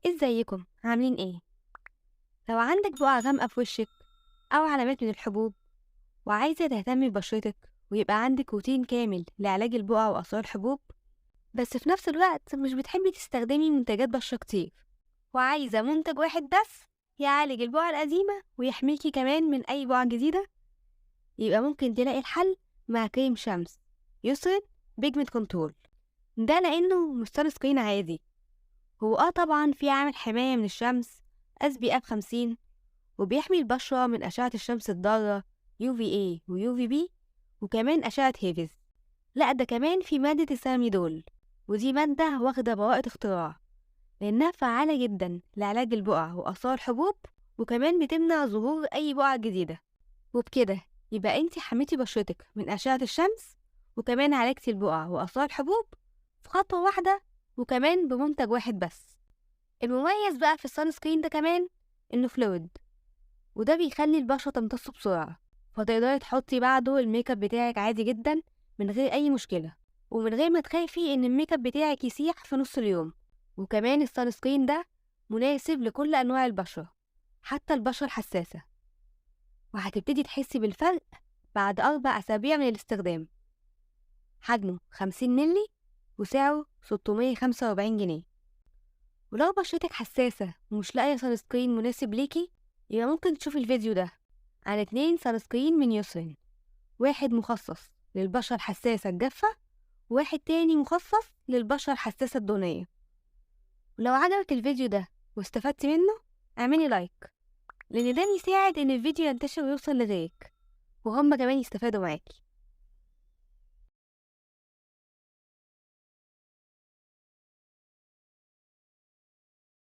ازيكم عاملين ايه؟ لو عندك بقع غامقة في وشك أو علامات من الحبوب وعايزة تهتمي ببشرتك ويبقى عندك روتين كامل لعلاج البقع وآثار الحبوب، بس في نفس الوقت مش بتحبي تستخدمي منتجات بشرة كتير، وعايزة منتج واحد بس يعالج البقع القديمة ويحميكي كمان من أي بقع جديدة، يبقى ممكن تلاقي الحل مع كريم شمس يسرد بيجمنت كنترول. ده لأنه مش سان سكرين عادي، هو طبعا في عامل حماية من الشمس SPF 50، وبيحمي البشرة من أشعة الشمس الضارة UVA و UVB، وكمان أشعة هيفز. لأ، ده كمان في مادة السيراميدول، ودي مادة واخدة براءة اختراع لأنها فعالة جدا لعلاج البقع وآثار الحبوب، وكمان بتمنع ظهور أي بقع جديدة. وبكده يبقى انتي حميتي بشرتك من أشعة الشمس، وكمان عالجتي البقع وآثار الحبوب في خطوة واحدة، وكمان بمنتج واحد بس. المميز بقى في السان سكرين ده كمان إنه فلويد، وده بيخلي البشرة تمتص بسرعة، فتقدري تحطي بعده الميك اب بتاعك عادي جدا من غير أي مشكلة، ومن غير ما تخافي إن الميك اب بتاعك يسيح في نص اليوم. وكمان السان سكرين ده مناسب لكل أنواع البشرة، حتى البشرة الحساسة، وهتبتدي تحسي بالفرق بعد 4 أسابيع من الاستخدام. حجمه 50 ملي وسعره 645 جنيه. ولو بشرتك حساسة ومش لاقية سان سكرين مناسب ليكي، يبقى ممكن تشوفي الفيديو ده عن 2 سان سكرين من يوسرين، واحد مخصص للبشرة الحساسة الجافة، وواحد تاني مخصص للبشرة الحساسة الدهنية. ولو عجبك الفيديو ده واستفدتي منه، اعملي لايك، لأن ده بيساعد إن الفيديو ينتشر ويوصل لغيرك، وهم كمان يستفادوا معاكي.